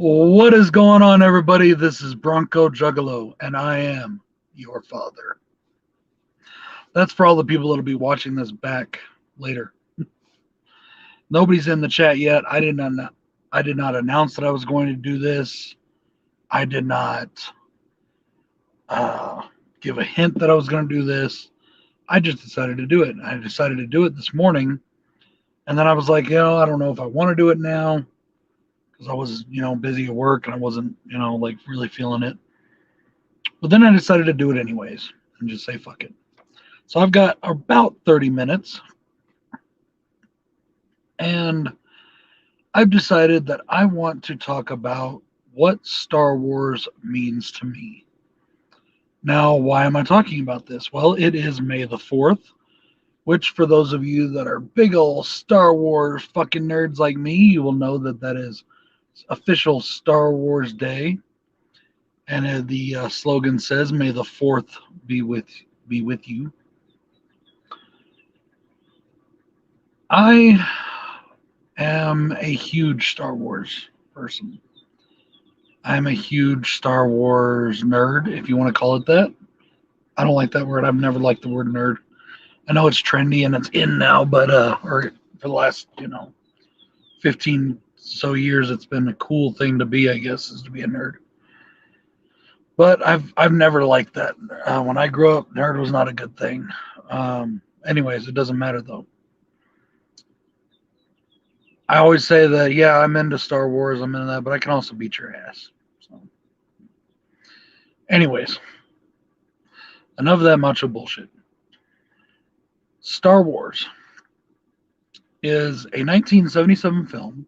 What is going on, everybody? This is Bronco Juggalo, and I am your father. That's for all the people that'll be watching this back later. Nobody's in the chat yet. I did not announce that I was going to do this. I did not uh, give a hint that I was going to do this. I just decided to do it. I decided to do it this morning, and then I was like, I don't know if I want to do it now because I was, busy at work and I wasn't, like really feeling it. But then I decided to do it anyways and just say fuck it. So I've got about 30 minutes, and I've decided that I want to talk about what Star Wars means to me. Now, why am I talking about this? Well, it is May the 4th, which for those of you that are big old Star Wars fucking nerds like me, you will know that that is official Star Wars Day. And the slogan says, "May the 4th be with you." I am a huge Star Wars person. I'm a huge Star Wars nerd, if you want to call it that. I don't like that word. I've never liked the word nerd. I know it's trendy and it's in now, but or for the last 15 so years, it's been a cool thing to be. I guess is to be a nerd. But I've never liked that. When I grew up, nerd was not a good thing. Anyways, it doesn't matter though. I always say that, yeah, I'm into Star Wars, I'm into that, but I can also beat your ass. So, anyways, enough of that macho bullshit. Star Wars is a 1977 film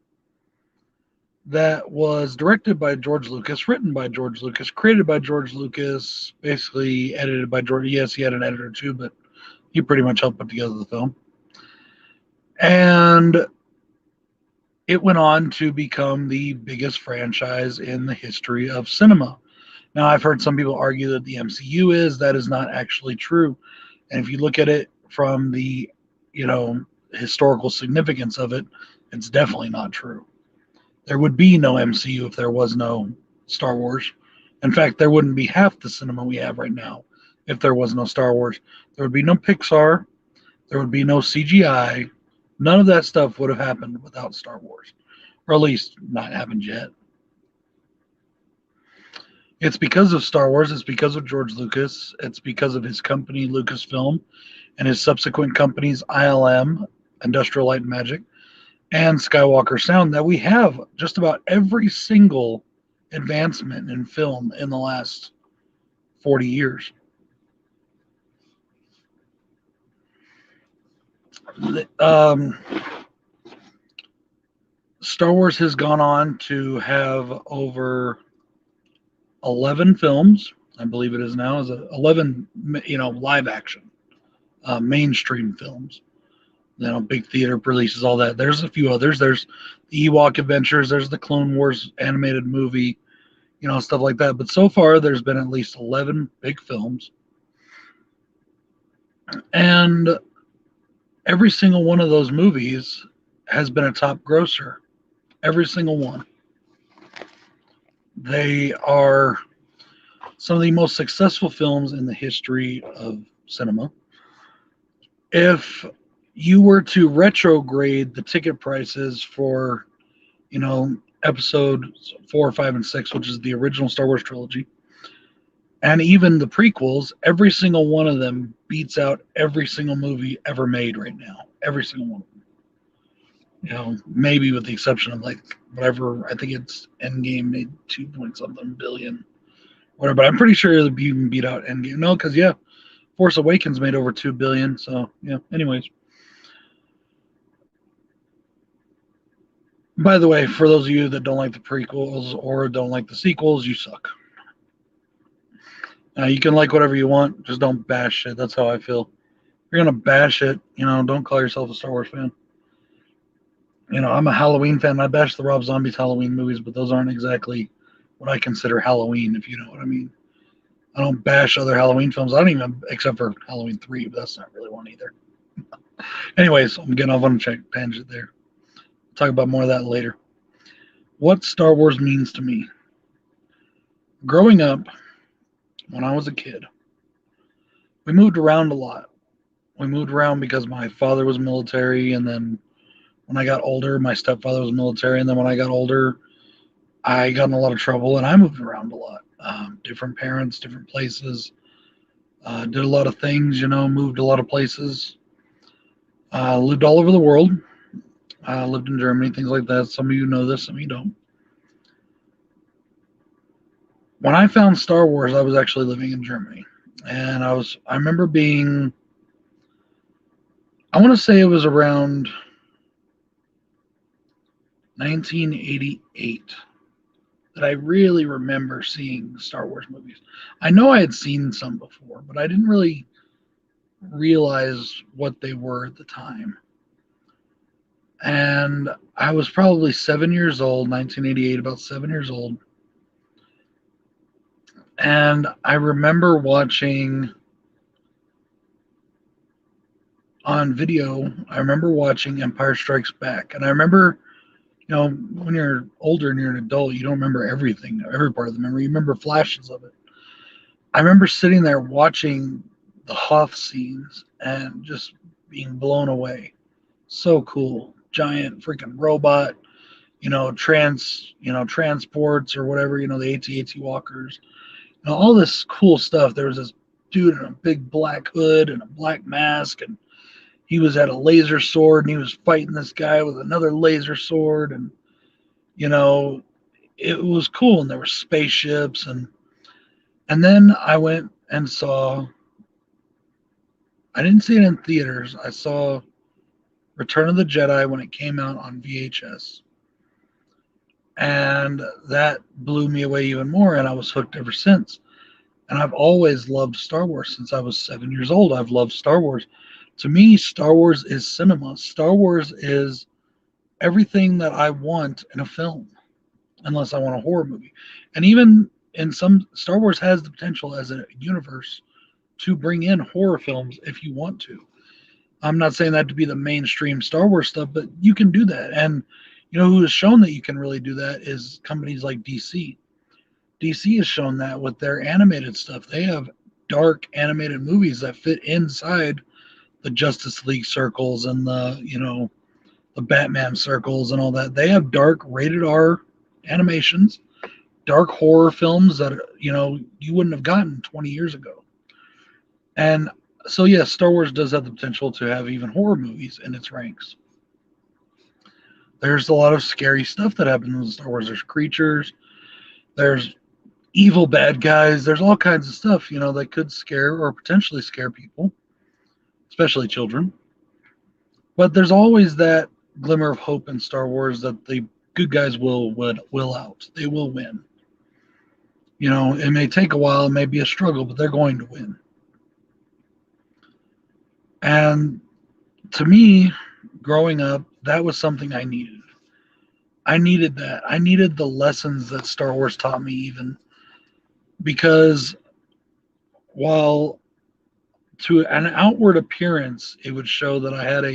that was directed by George Lucas, written by George Lucas, created by George Lucas, basically edited by George. Yes, he had an editor too, but he pretty much helped put together the film. And it went on to become the biggest franchise in the history of cinema. Now, I've heard some people argue that the MCU is. That is not actually true. And if you look at it from the, historical significance of it, it's definitely not true. There would be no MCU if there was no Star Wars. In fact, there wouldn't be half the cinema we have right now if there was no Star Wars. There would be no Pixar. There would be no CGI. None of that stuff would have happened without Star Wars, or at least not happened yet. It's because of Star Wars. It's because of George Lucas. It's because of his company, Lucasfilm, and his subsequent companies, ILM, Industrial Light and Magic, and Skywalker Sound, that we have just about every single advancement in film in the last 40 years. Star Wars has gone on to have over 11 films, I believe it is now, is 11, live action, mainstream films. Big theater releases, all that. There's a few others. There's the Ewok Adventures. There's the Clone Wars animated movie, stuff like that. But so far, there's been at least 11 big films. And every single one of those movies has been a top grosser. Every single one. They are some of the most successful films in the history of cinema. If you were to retrograde the ticket prices for, episodes 4, 5, and 6, which is the original Star Wars trilogy, and even the prequels, every single one of them beats out every single movie ever made right now. Every single one of them. Maybe with the exception of whatever, I think it's Endgame made 2 point something billion, whatever. But I'm pretty sure you can beat out Endgame. No, because Force Awakens made over 2 billion. So yeah. Anyways, by the way, for those of you that don't like the prequels or don't like the sequels, you suck. You can like whatever you want, just don't bash it. That's how I feel. If you're gonna bash it, don't call yourself a Star Wars fan. I'm a Halloween fan. I bash the Rob Zombie's Halloween movies, but those aren't exactly what I consider Halloween, if you know what I mean. I don't bash other Halloween films. I don't even, except for Halloween 3, but that's not really one either. Anyways, I'm getting off on a tangent there. We'll talk about more of that later. What Star Wars means to me. Growing up, when I was a kid, we moved around a lot. We moved around because my father was military, and then when I got older, my stepfather was military, and then when I got older, I got in a lot of trouble, and I moved around a lot. Different parents, different places. Did a lot of things, moved a lot of places. Lived all over the world. Lived in Germany, things like that. Some of you know this, some of you don't. When I found Star Wars, I was actually living in Germany, and I remember being, I want to say it was around 1988 that I really remember seeing Star Wars movies. I know I had seen some before, but I didn't really realize what they were at the time. And I was probably 7 years old, 1988, about 7 years old. And I remember watching on video, I remember watching Empire Strikes Back. And I remember, when you're older and you're an adult, you don't remember everything, every part of the memory. You remember flashes of it. I remember sitting there watching the Hoth scenes and just being blown away. So cool. Giant freaking robot, transports or whatever, the AT-AT walkers, all this cool stuff. There was this dude in a big black hood and a black mask, and he was at a laser sword, and he was fighting this guy with another laser sword, and it was cool. And there were spaceships, and then I went and saw. I didn't see it in theaters. I saw Return of the Jedi when it came out on VHS. And that blew me away even more, and I was hooked ever since. And I've always loved Star Wars since I was 7 years old. I've loved Star Wars. To me, Star Wars is cinema. Star Wars is everything that I want in a film, unless I want a horror movie. And even in some, Star Wars has the potential as a universe to bring in horror films if you want to. I'm not saying that to be the mainstream Star Wars stuff, but you can do that. And who has shown that you can really do that is companies like DC. DC has shown that with their animated stuff. They have dark animated movies that fit inside the Justice League circles and the Batman circles and all that. They have dark rated R animations, dark horror films that you wouldn't have gotten 20 years ago. And so yes, Star Wars does have the potential to have even horror movies in its ranks. There's a lot of scary stuff that happens in Star Wars. There's creatures, there's evil bad guys, there's all kinds of stuff, that could scare or potentially scare people, especially children. But there's always that glimmer of hope in Star Wars that the good guys will out. They will win. It may take a while, it may be a struggle, but they're going to win. And to me, growing up, that was something I needed. I needed that. I needed the lessons that Star Wars taught me, even because while to an outward appearance, it would show that I had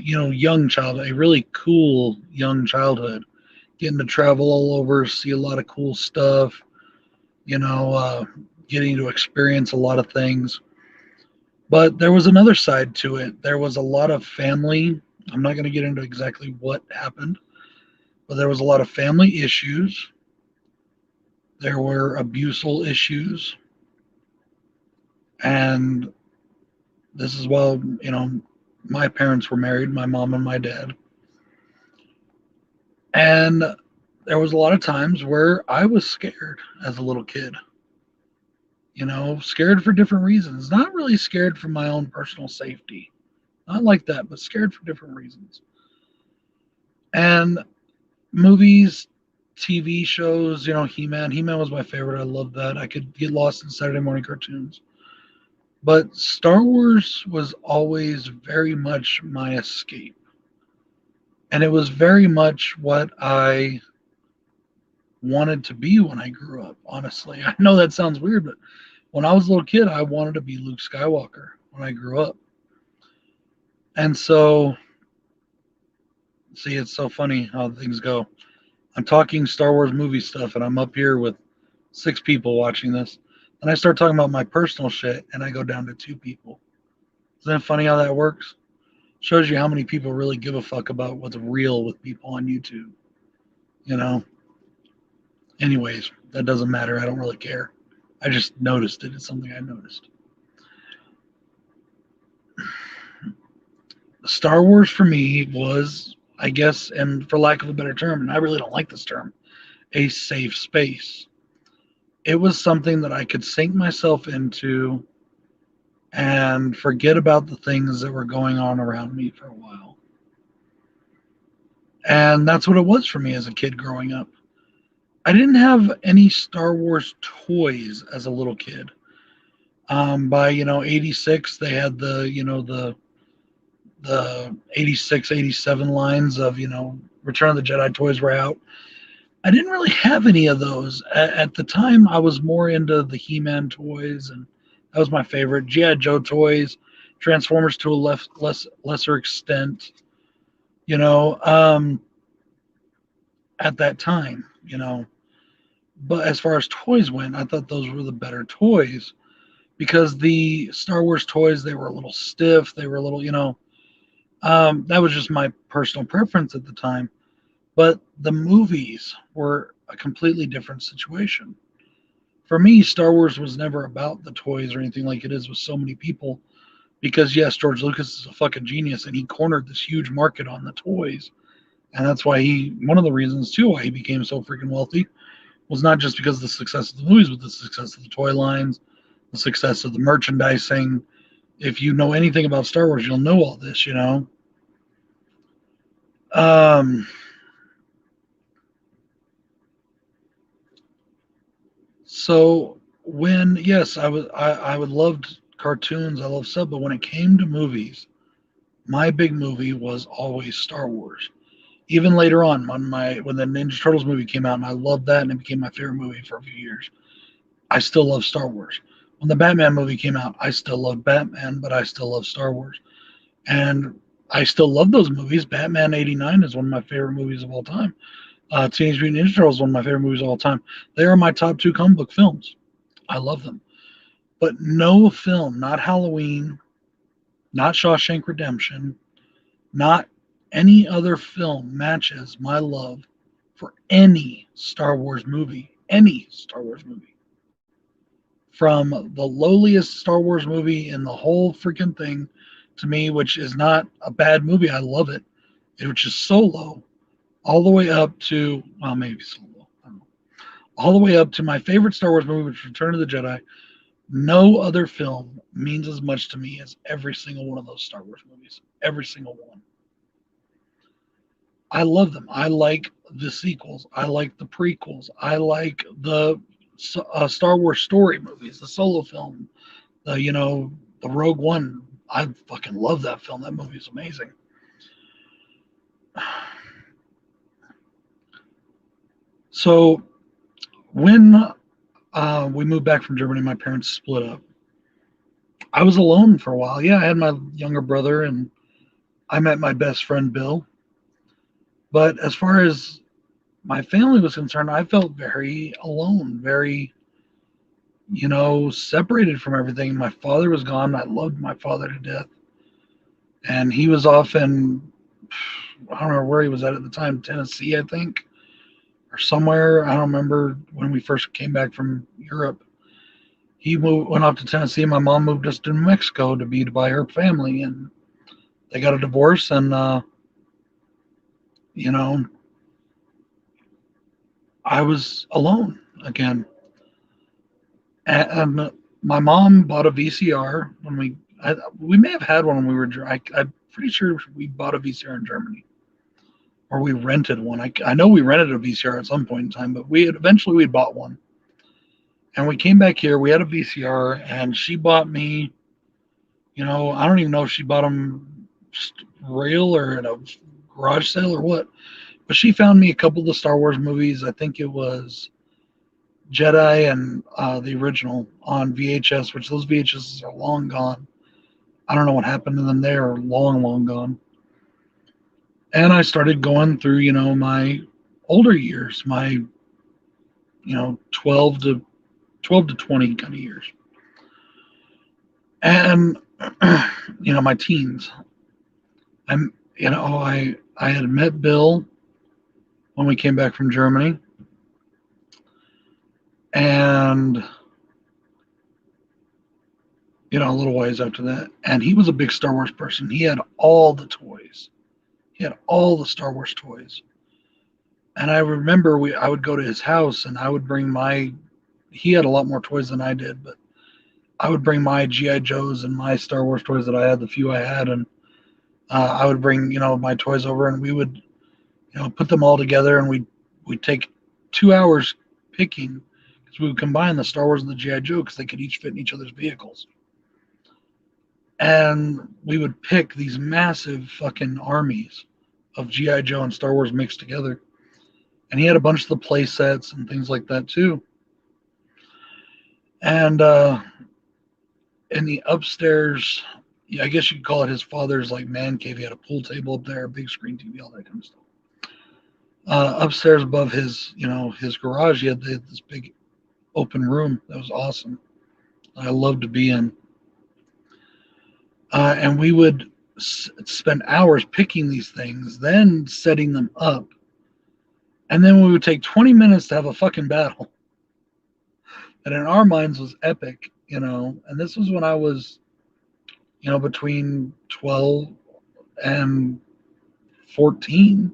young child, a really cool young childhood, getting to travel all over, see a lot of cool stuff, getting to experience a lot of things. But there was another side to it. There was a lot of family. I'm not going to get into exactly what happened, but there was a lot of family issues. There were abusal issues. And this is while, my parents were married, my mom and my dad. And there was a lot of times where I was scared as a little kid. Scared for different reasons. Not really scared for my own personal safety. Not like that, but scared for different reasons. And movies, TV shows, He-Man. He-Man was my favorite. I loved that. I could get lost in Saturday morning cartoons. But Star Wars was always very much my escape. And it was very much what I wanted to be when I grew up, honestly. I know that sounds weird, but when I was a little kid, I wanted to be Luke Skywalker when I grew up. And so See, it's so funny how things go. I'm talking Star Wars movie stuff, and I'm up here with 6 people watching this. And I start talking about my personal shit, and I go down to 2 people. Isn't it funny how that works? Shows you how many people really give a fuck about what's real with people on YouTube. You know? Anyways, that doesn't matter. I don't really care. I just noticed it. It's something I noticed. Star Wars for me was, I guess, and for lack of a better term, and I really don't like this term, a safe space. It was something that I could sink myself into and forget about the things that were going on around me for a while. And that's what it was for me as a kid growing up. I didn't have any Star Wars toys as a little kid. By 86, they had the 86, 87 lines of Return of the Jedi toys were out. I didn't really have any of those at the time. I was more into the He-Man toys, and that was my favorite. GI Joe toys, Transformers to a lesser extent. You know, at that time. But as far as toys went, I thought those were the better toys because the Star Wars toys, they were a little stiff. They were a little. That was just my personal preference at the time. But the movies were a completely different situation. For me, Star Wars was never about the toys or anything like it is with so many people. Because yes, George Lucas is a fucking genius, and he cornered this huge market on the toys, and that's why one of the reasons too why he became so freaking wealthy was not just because of the success of the movies, but the success of the toy lines, the success of the merchandising. If you know anything about Star Wars, you'll know all this. Um, so when yes, I would loved cartoons, I love stuff, but when it came to movies, my big movie was always Star Wars. Even later on, when the Ninja Turtles movie came out, and I loved that, and it became my favorite movie for a few years. I still love Star Wars. When the Batman movie came out, I still love Batman, but I still love Star Wars. And I still love those movies. Batman '89 is one of my favorite movies of all time. Teenage Mutant Ninja Turtles is one of my favorite movies of all time. They are my top 2 comic book films. I love them. But no film, not Halloween, not Shawshank Redemption, not any other film matches my love for any Star Wars movie. Any Star Wars movie. From the lowliest Star Wars movie in the whole freaking thing to me, which is not a bad movie. I love it. Which is Solo, all the way up to, well, maybe Solo. I don't know. All the way up to my favorite Star Wars movie, which is Return of the Jedi. No other film means as much to me as every single one of those Star Wars movies. Every single one. I love them. I like the sequels. I like the prequels. I like the Star Wars story movies, the solo film, the Rogue One. I fucking love that film. That movie is amazing. So when we moved back from Germany, my parents split up. I was alone for a while. Yeah, I had my younger brother, and I met my best friend Bill. But as far as my family was concerned, I felt very alone, very, separated from everything. My father was gone. I loved my father to death. And he was off in, I don't remember where he was at the time, Tennessee, I think, or somewhere. I don't remember when we first came back from Europe. Went off to Tennessee. My mom moved us to New Mexico to be by her family. And they got a divorce. And, I was alone again. And my mom bought a VCR when we may have had one when we were. I'm pretty sure we bought a VCR in Germany, or we rented one. I know we rented a VCR at some point in time, but we bought one. And we came back here. We had a VCR, and she bought me. I don't even know if she bought them real or at a garage sale or what. But she found me a couple of the Star Wars movies. I think it was Jedi and the original on VHS, which those VHSs are long gone. I don't know what happened to them. They are long, long gone. And I started going through, my older years, my, 12 to 20 kind of years. And, my teens. I'm, I had met Bill when we came back from Germany. And, a little ways after that. And he was a big Star Wars person. He had all the toys. He had all the Star Wars toys. And I remember I would go to his house and I would bring he had a lot more toys than I did, but I would bring my G.I. Joes and my Star Wars toys that I had, the few I had, and I would bring, my toys over and we would, put them all together and we'd take 2 hours picking because we would combine the Star Wars and the G.I. Joe because they could each fit in each other's vehicles. And we would pick these massive fucking armies of G.I. Joe and Star Wars mixed together. And he had a bunch of the play sets and things like that too. And in the upstairs, I guess you could call it his father's like man cave. He had a pool table up there, a big screen TV, all that kind of stuff. Upstairs above his, his garage, he had this big open room that was awesome. I loved to be in. And we would spend hours picking these things, then setting them up. And then we would take 20 minutes to have a fucking battle. And in our minds was epic, And this was when I was, between 12 and 14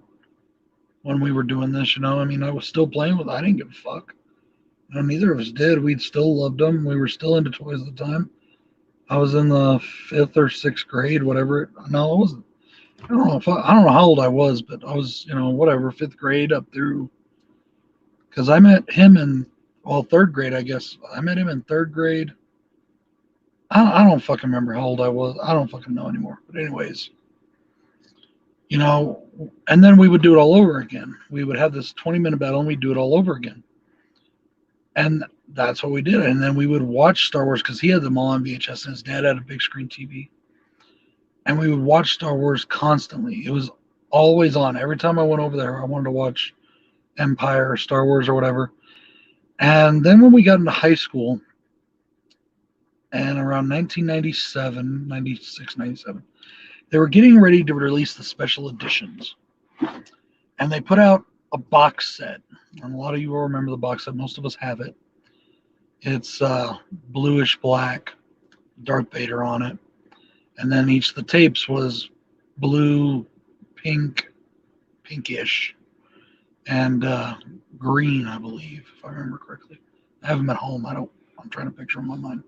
when we were doing this, I mean, I was still playing with it. I didn't give a fuck. Neither of us did. We still loved them. We were still into toys at the time. I was in the 5th or 6th grade, whatever. No, it wasn't. I don't know how old I was, but I was, whatever, 5th grade up through. Because I met him in 3rd grade, I guess. I met him in 3rd grade. I don't fucking remember how old I was. I don't fucking know anymore. But anyways, and then we would do it all over again. We would have this 20-minute battle and we'd do it all over again. And that's what we did. And then we would watch Star Wars because he had them all on VHS and his dad had a big screen TV. And we would watch Star Wars constantly. It was always on. Every time I went over there, I wanted to watch Empire or Star Wars or whatever. And then when we got into high school, and around 1997, 96, 97, they were getting ready to release the special editions. And they put out a box set. And a lot of you will remember the box set. Most of us have it. It's bluish black, Darth Vader on it. And then each of the tapes was blue, pink, pinkish, and green, I believe, if I remember correctly. I have them at home. I'm trying to picture them on mine.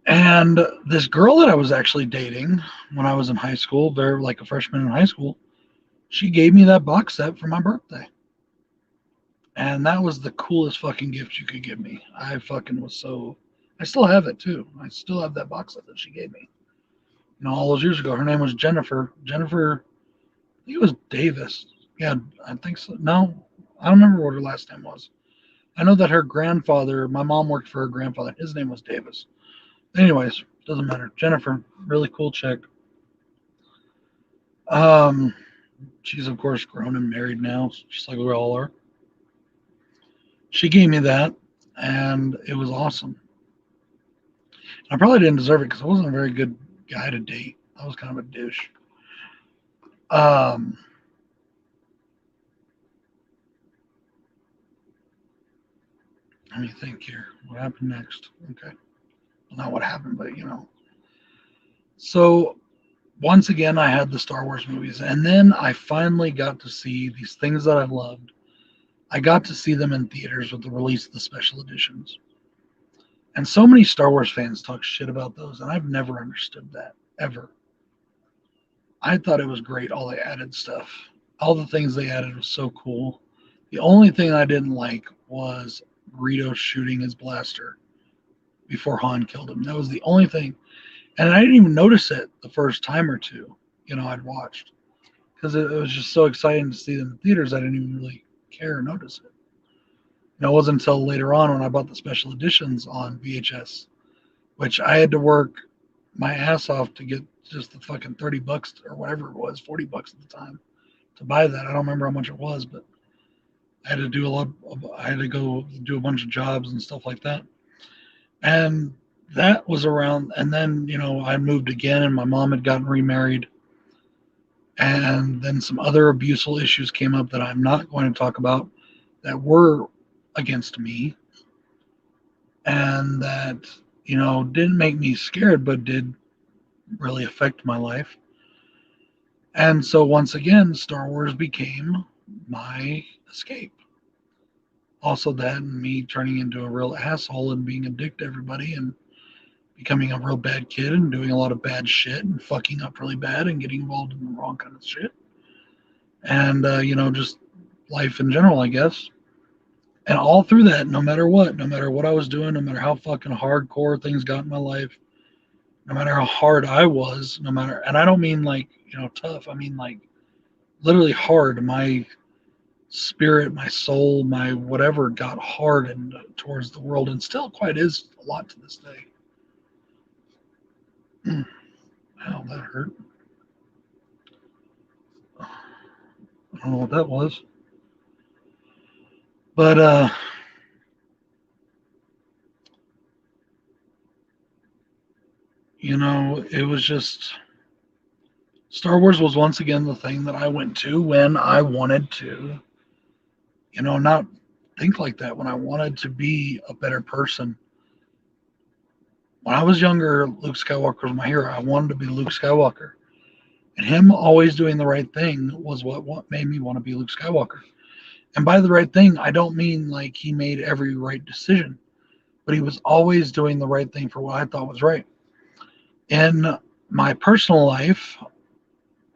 And this girl that I was actually dating when I was in high school, very like a freshman in high school, she gave me that box set for my birthday. And that was the coolest fucking gift you could give me. I fucking was so... I still have it too. I still have that box set that she gave me. All those years ago. Her name was Jennifer. Jennifer, I think it was Davis. Yeah, I think so. No, I don't remember what her last name was. I know that her grandfather, my mom worked for her grandfather. His name was Davis. Anyways, doesn't matter. Jennifer, really cool chick. She's of course grown and married now, just like we all are. She gave me that, and it was awesome. I probably didn't deserve it because I wasn't a very good guy to date. I was kind of a douche. Let me think here. What happened next? Okay. Well, not what happened, but So once again, I had the Star Wars movies, and then I finally got to see these things that I loved. I got to see them in theaters with the release of the special editions. And so many Star Wars fans talk shit about those, and I've never understood that, ever. I thought it was great, all the added stuff. All the things they added was so cool. The only thing I didn't like was Greedo shooting his blaster before Han killed him. That was the only thing. And I didn't even notice it the first time or two, I'd watched. Because it was just so exciting to see them in theaters, I didn't even really care or notice it. It wasn't until later on when I bought the special editions on VHS, which I had to work my ass off to just the fucking $30 or whatever it was, $40 at the time to buy that. I don't remember how much it was, but I had to do a lot. I had to go do a bunch of jobs and stuff like that. And that was around. And then I moved again, and my mom had gotten remarried, and then some other abuseful issues came up that I'm not going to talk about that were against me, and that didn't make me scared, but did really affect my life. And so once again, Star Wars became my escape. Also, that and me turning into a real asshole and being a dick to everybody and becoming a real bad kid and doing a lot of bad shit and fucking up really bad and getting involved in the wrong kind of shit. And, just life in general, I guess. And all through that, no matter what I was doing, no matter how fucking hardcore things got in my life, no matter how hard I was, and I don't mean like, tough, I mean like literally hard. My spirit, my soul, my whatever got hardened towards the world and still quite is a lot to this day. Wow, that hurt. I don't know what that was. But, it was just Star Wars was once again the thing that I went to when I wanted to, not think like that, when I wanted to be a better person. When I was younger, Luke Skywalker was my hero. I wanted to be Luke Skywalker. And him always doing the right thing was what made me want to be Luke Skywalker. And by the right thing, I don't mean like he made every right decision, but he was always doing the right thing for what I thought was right. In my personal life,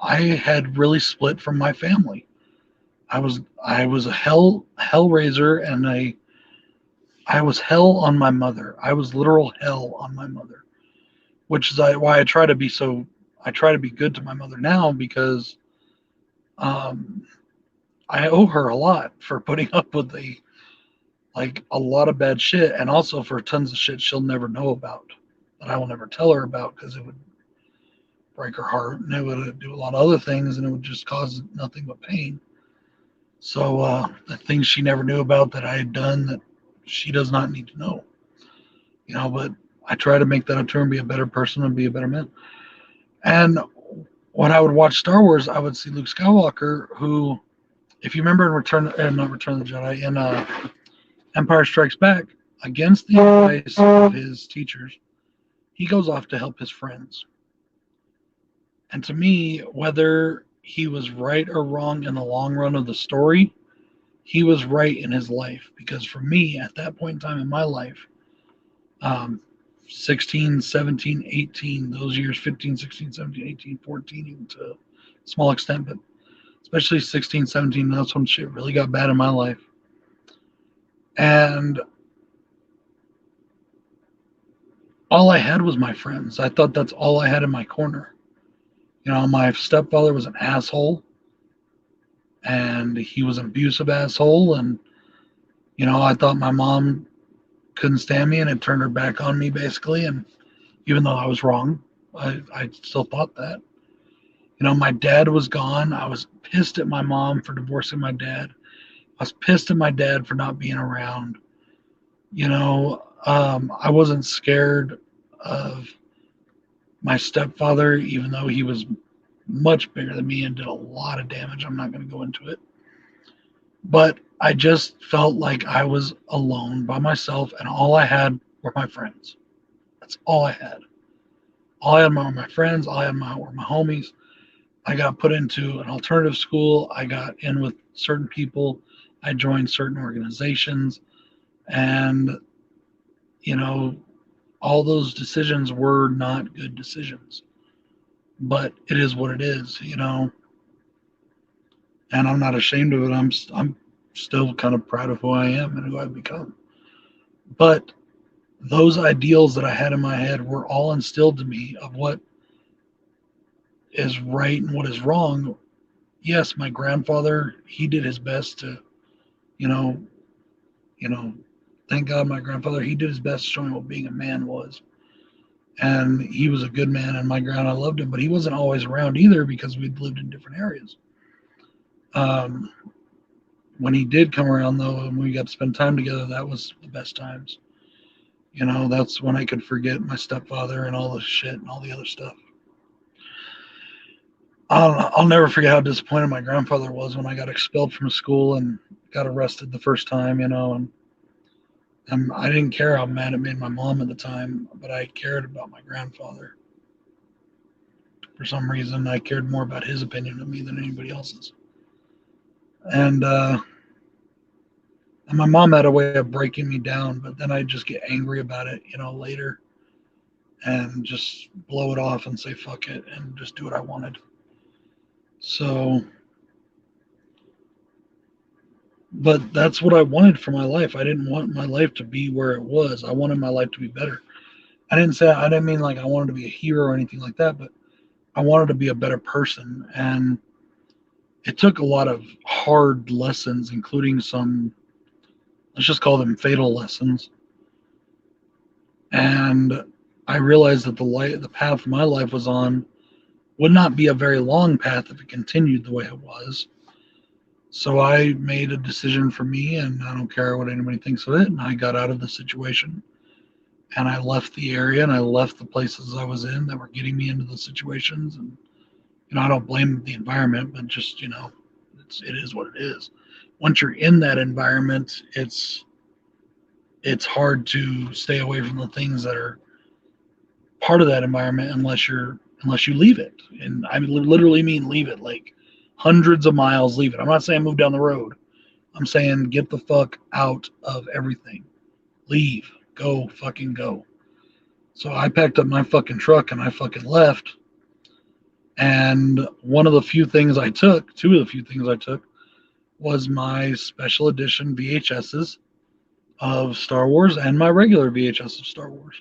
I had really split from my family. I was a hellraiser, and I was hell on my mother. I was literal hell on my mother, which is why I try to be good to my mother now, because I owe her a lot for putting up with a lot of bad shit, and also for tons of shit she'll never know about, that I will never tell her about, because it would break her heart, and it would do a lot of other things, and it would just cause nothing but pain. So the things she never knew about that I had done that she does not need to know. But I try to make that a turn, be a better person and be a better man. And when I would watch Star Wars, I would see Luke Skywalker, who, if you remember in not Return of the Jedi, in Empire Strikes Back, against the advice of his teachers, he goes off to help his friends. And to me, whether he was right or wrong in the long run of the story, he was right in his life. Because for me, at that point in time in my life, 16, 17, 18, those years, 15, 16, 17, 18, 14, even to a small extent, but especially 16, 17, that's when shit really got bad in my life. And all I had was my friends. I thought that's all I had in my corner. My stepfather was an asshole, and he was an abusive asshole, and I thought my mom couldn't stand me and had turned her back on me, basically. And even though I was wrong, I still thought that. My dad was gone. I was pissed at my mom for divorcing my dad. I was pissed at my dad for not being around. I wasn't scared of my stepfather, even though he was much bigger than me and did a lot of damage. I'm not going to go into it. But I just felt like I was alone by myself, and all I had were my friends. That's all I had. All I had were my friends. All I had were my homies. I got put into an alternative school. I got in with certain people. I joined certain organizations. And, all those decisions were not good decisions. But it is what it is, and I'm not ashamed of it. I'm still kind of proud of who I am and who I've become. But those ideals that I had in my head were all instilled to me of what is right and what is wrong. Yes, my grandfather, he did his best to, you know, thank God my grandfather, he did his best to show me what being a man was. And he was a good man, and my grandma loved him, but he wasn't always around either because we'd lived in different areas. Um, when he did come around, though, and we got to spend time together, that was the best times. That's when I could forget my stepfather and all the shit and all the other stuff. I'll never forget how disappointed my grandfather was when I got expelled from school and got arrested the first time, and I didn't care how mad it made my mom at the time, but I cared about my grandfather. For some reason, I cared more about his opinion of me than anybody else's. And my mom had a way of breaking me down, but then I'd just get angry about it, later, and just blow it off and say fuck it and just do what I wanted. So, but that's what I wanted for my life. I didn't want my life to be where it was. I wanted my life to be better. I didn't mean like I wanted to be a hero or anything like that, but I wanted to be a better person. And it took a lot of hard lessons, including some, let's just call them fatal lessons. And I realized that the path my life was on would not be a very long path if it continued the way it was. So I made a decision for me, and I don't care what anybody thinks of it. And I got out of the situation, and I left the area, and I left the places I was in that were getting me into the situations. And I don't blame the environment, but just it is what it is. Once you're in that environment, it's hard to stay away from the things that are part of that environment unless you leave it. And I literally mean leave it, like hundreds of miles, leave it. I'm not saying move down the road. I'm saying get the fuck out of everything. Leave. Go fucking go. So I packed up my fucking truck and I fucking left. And two of the few things I took was my special edition VHSs of Star Wars and my regular VHS of Star Wars.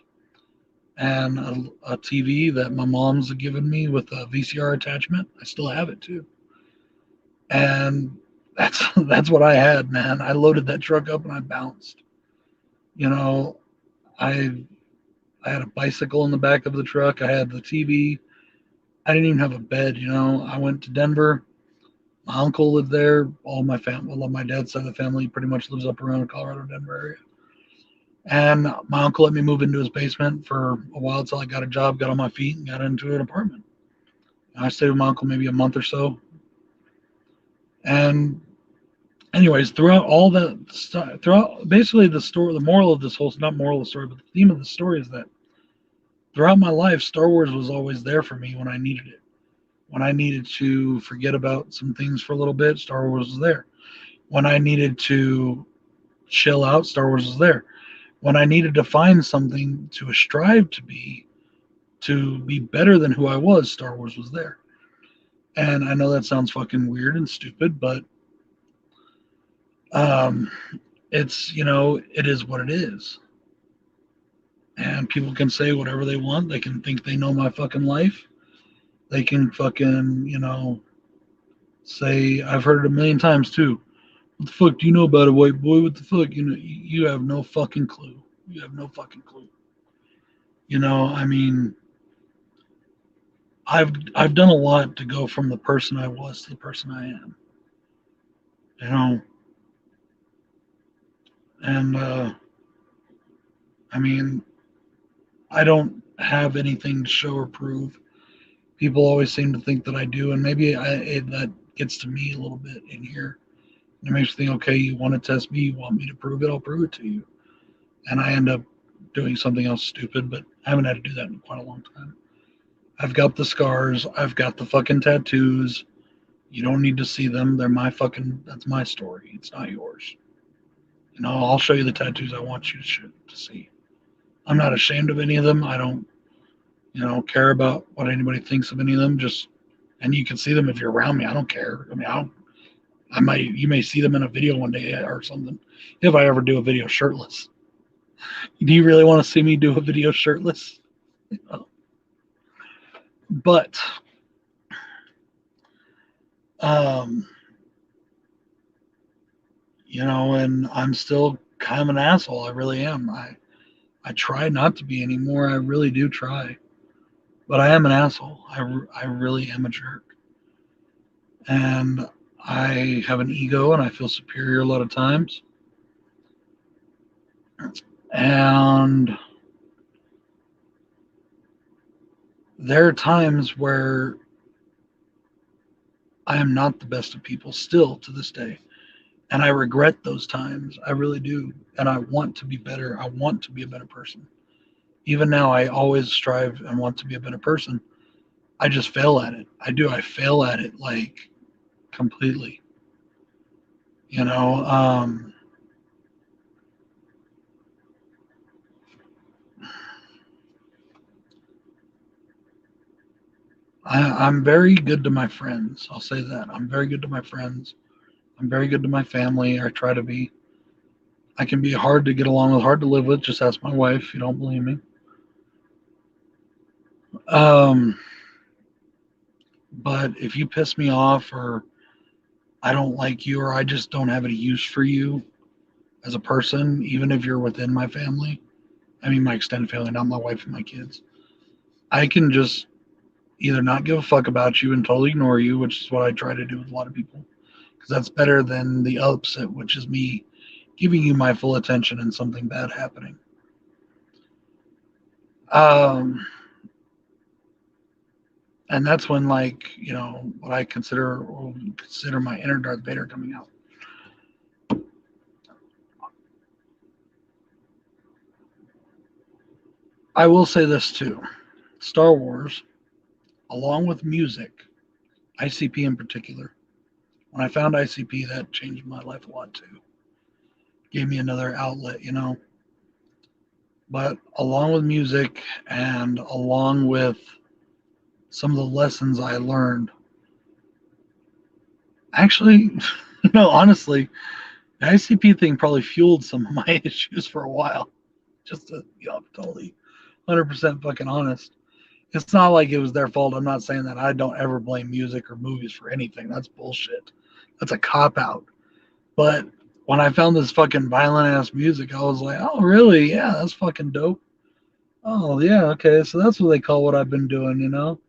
And a TV that my mom's given me with a VCR attachment. I still have it too. And that's what I had, man. I loaded that truck up and I bounced. You know, I I had a bicycle in the back of the truck. I had the TV. I didn't even have a bed. I went to Denver. My uncle lived there. All my family, well, my dad's side of the family pretty much lives up around the Colorado, Denver area. And my uncle let me move into his basement for a while until I got a job, got on my feet, and got into an apartment. I stayed with my uncle maybe a month or so. And anyways, throughout basically the story, the moral of this whole, not moral of the story, but the theme of the story is that throughout my life, Star Wars was always there for me when I needed it. When I needed to forget about some things for a little bit, Star Wars was there. When I needed to chill out, Star Wars was there. When I needed to find something to strive to be better than who I was, Star Wars was there. And I know that sounds fucking weird and stupid, but um, it is what it is. And people can say whatever they want. They can think they know my fucking life. They can fucking, say, I've heard it a million times too. What the fuck do you know about a white boy? What the fuck? You have no fucking clue. You have no fucking clue. I mean, I've done a lot to go from the person I was to the person I am. You know, and I mean, I don't have anything to show or prove. People always seem to think that I do, and maybe that gets to me a little bit in here. And it makes me think, okay, you want to test me, you want me to prove it, I'll prove it to you. And I end up doing something else stupid, but I haven't had to do that in quite a long time. I've got the scars, I've got the fucking tattoos. You don't need to see them. That's my story. It's not yours. I'll show you the tattoos I want you to see. I'm not ashamed of any of them. I don't, care about what anybody thinks of any of them. And you can see them if you're around me. I don't care. I mean, you may see them in a video one day or something. If I ever do a video shirtless. Do you really want to see me do a video shirtless? But, um, and I'm still kind of an asshole. I really am. I try not to be anymore. I really do try. But I am an asshole. I really am a jerk. And I have an ego and I feel superior a lot of times. And there are times where I am not the best of people still to this day. And I regret those times. I really do. And I want to be better. I want to be a better person. Even now, I always strive and want to be a better person. I just fail at it. I do. I fail at it like completely. You know, I'm very good to my friends. I'll say that. I'm very good to my friends. I'm very good to my family. I try to be. I can be hard to get along with, hard to live with. Just ask my wife if you don't believe me. Um, but if you piss me off or I don't like you or I just don't have any use for you as a person, even if you're within my family, I mean my extended family, not my wife and my kids, I can just either not give a fuck about you and totally ignore you, which is what I try to do with a lot of people, because that's better than the opposite, which is me giving you my full attention and something bad happening. Um, and that's when, like, you know, what I consider my inner Darth Vader coming out. I will say this too: Star Wars, along with music, ICP in particular. When I found ICP, that changed my life a lot too. Gave me another outlet, you know. But along with music and along with some of the lessons I learned, actually, you know, honestly, the ICP thing probably fueled some of my issues for a while. Just to, you know, totally 100% fucking honest. It's not like it was their fault. I'm not saying that. I don't ever blame music or movies for anything. That's bullshit. That's a cop out. But when I found this fucking violent ass music, I was like, oh, really? Yeah, that's fucking dope. Oh, yeah, okay. So that's what they call what I've been doing, you know?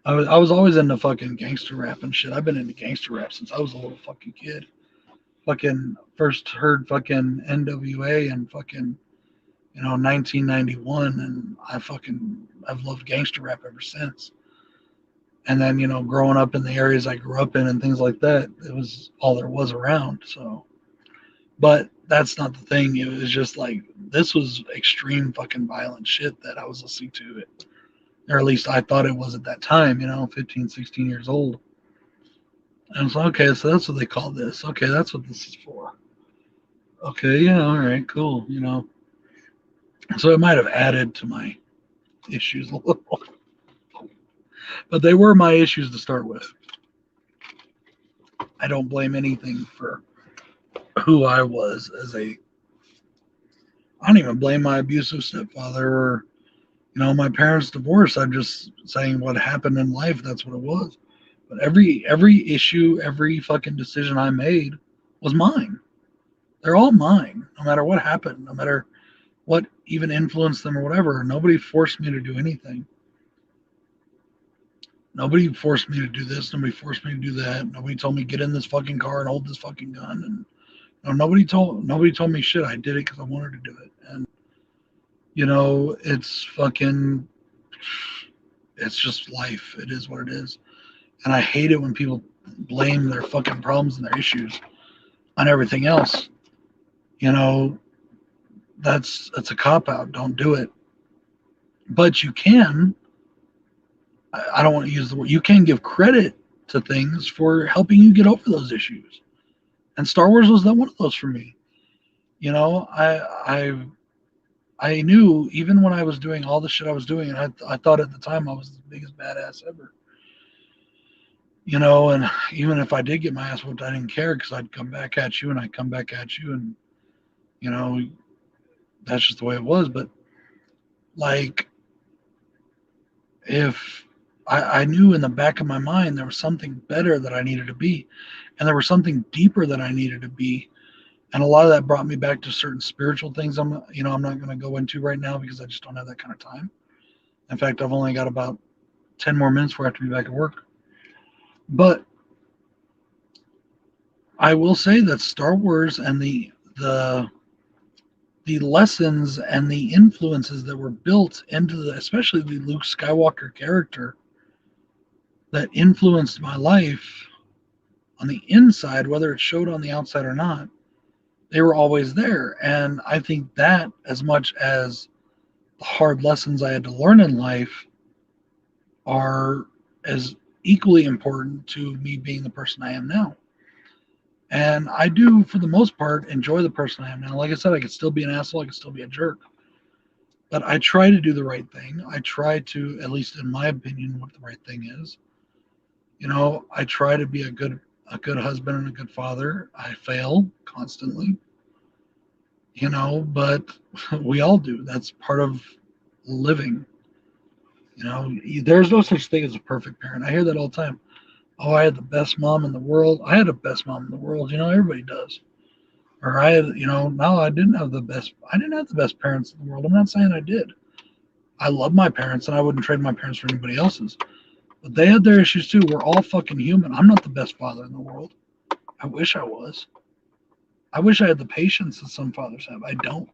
I was always into fucking gangster rap and shit. I've been into gangster rap since I was a little fucking kid. Fucking first heard fucking NWA and fucking, you know, 1991, and I've loved gangster rap ever since. And then, you know, growing up in the areas I grew up in and things like that, it was all there was around. So, but that's not the thing. It was just like this was extreme fucking violent shit that I was listening to it, or at least I thought it was at that time. You know, 15, 16 years old. And I was like, okay, so that's what they call this. Okay, that's what this is for. Okay, yeah, all right, cool. You know, so it might have added to my issues a little, but they were my issues to start with. I don't blame anything for who I was as a. I don't even blame my abusive stepfather or, you know, my parents' divorce. I'm just saying what happened in life. That's what it was. But every issue, every fucking decision I made was mine. They're all mine, no matter what happened, no matter what even influenced them or whatever. Nobody forced me to do anything. Nobody forced me to do this. Nobody forced me to do that. Nobody told me get in this fucking car and hold this fucking gun. And you know, nobody told me shit. I did it because I wanted to do it. And you know, it's just life. It is what it is. And I hate it when people blame their fucking problems and their issues on everything else. You know, that's a cop out. Don't do it. But you can. I don't want to use the word. You can give credit to things for helping you get over those issues. And Star Wars was that one of those for me. You know, I knew even when I was doing all the shit I was doing, and I thought at the time I was the biggest badass ever. You know, and even if I did get my ass whooped, I didn't care because I'd come back at you and I'd come back at you, and you know, that's just the way it was. But like, if I knew in the back of my mind there was something better that I needed to be, and there was something deeper that I needed to be, And a lot of that brought me back to certain spiritual things I'm not going to go into right now because I just don't have that kind of time. In fact, I've only got about 10 more minutes before I have to be back at work. But I will say that Star Wars and the lessons and the influences that were built into especially the Luke Skywalker character that influenced my life on the inside, whether it showed on the outside or not, they were always there. And I think that, as much as the hard lessons I had to learn in life, are as equally important to me being the person I am now. And I do, for the most part, enjoy the person I am now. Like I said, I could still be an asshole, I could still be a jerk, but I try to do the right thing. I try to, at least in my opinion, what the right thing is. I try to be a good husband and a good father. I fail constantly, but we all do. That's part of living. There's no such thing as a perfect parent. I hear that all the time. Oh, I had the best mom in the world. I had the best mom in the world. Everybody does. Or I had, no, I didn't have the best. I didn't have the best parents in the world. I'm not saying I did. I love my parents, and I wouldn't trade my parents for anybody else's. But they had their issues too. We're all fucking human. I'm not the best father in the world. I wish I was. I wish I had the patience that some fathers have. I don't.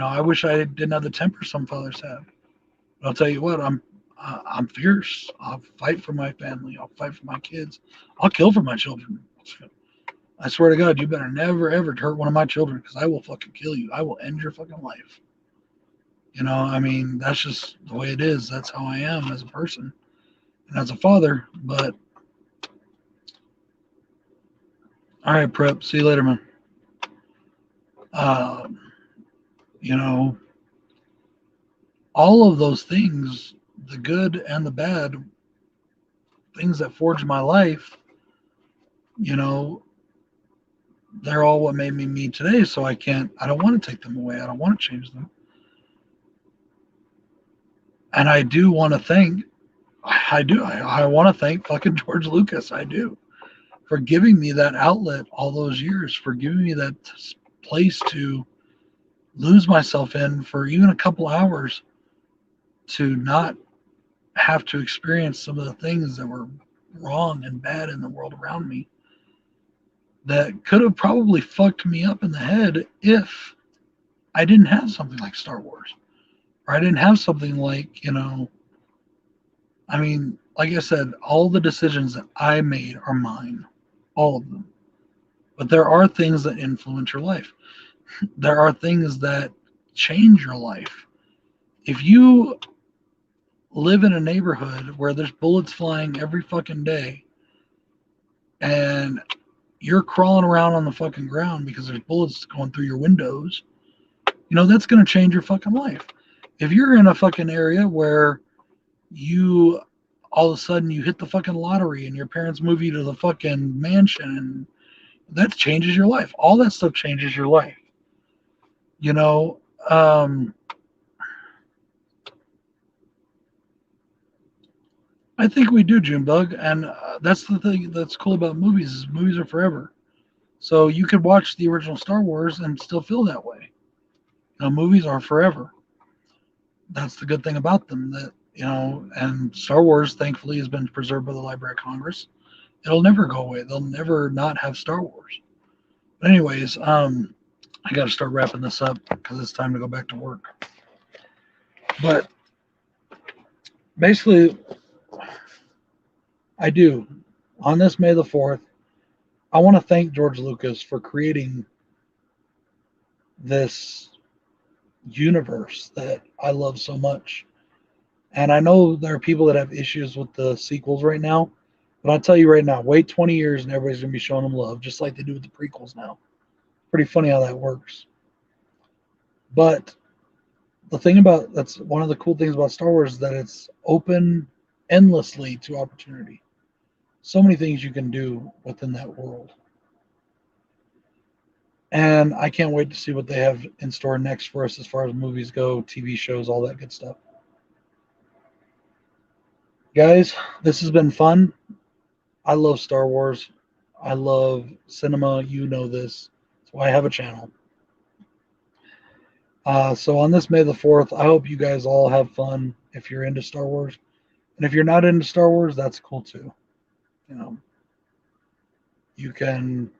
I wish I didn't have the temper some fathers have. But I'll tell you what, I'm fierce. I'll fight for my family. I'll fight for my kids. I'll kill for my children. I swear to God, you better never ever hurt one of my children because I will fucking kill you. I will end your fucking life. That's just the way it is. That's how I am as a person and as a father. But all right, Prep. See you later, man. You know, all of those things, the good and the bad, things that forged my life, you know, they're all what made me today. So I don't want to take them away. I don't want to change them. And I do want to thank, I want to thank fucking George Lucas. I do, for giving me that outlet all those years, for giving me that place to lose myself in for even a couple hours, to not have to experience some of the things that were wrong and bad in the world around me that could have probably fucked me up in the head if I didn't have something like Star Wars, or I didn't have something like, like I said, all the decisions that I made are mine, all of them. But there are things that influence your life. There are things that change your life. If you live in a neighborhood where there's bullets flying every fucking day and you're crawling around on the fucking ground because there's bullets going through your windows, that's going to change your fucking life. If you're in a fucking area where you all of a sudden you hit the fucking lottery and your parents move you to the fucking mansion, and that changes your life. All that stuff changes your life. I think we do, Junebug, and that's the thing that's cool about movies is movies are forever. So you could watch the original Star Wars and still feel that way. Movies are forever. That's the good thing about them. And Star Wars, thankfully, has been preserved by the Library of Congress. It'll never go away. They'll never not have Star Wars. But anyways, I got to start wrapping this up because it's time to go back to work. But basically, I do. On this May the 4th, I want to thank George Lucas for creating this universe that I love so much. And I know there are people that have issues with the sequels right now, but I'll tell you right now, wait 20 years and everybody's going to be showing them love, just like they do with the prequels now. Pretty funny how that works. But that's one of the cool things about Star Wars is that it's open endlessly to opportunity. So many things you can do within that world. And I can't wait to see what they have in store next for us as far as movies go, TV shows, all that good stuff. Guys, this has been fun. I love Star Wars. I love cinema. You know this. It's why I have a channel. So on this May the 4th, I hope you guys all have fun if you're into Star Wars. And if you're not into Star Wars, that's cool too. You know, you can,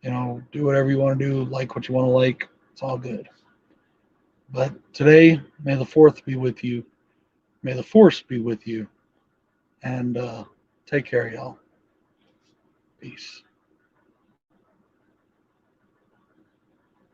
do whatever you want to do, like what you want to like. It's all good. But today, May the 4th be with you. May the Force be with you. And take care, y'all. Peace.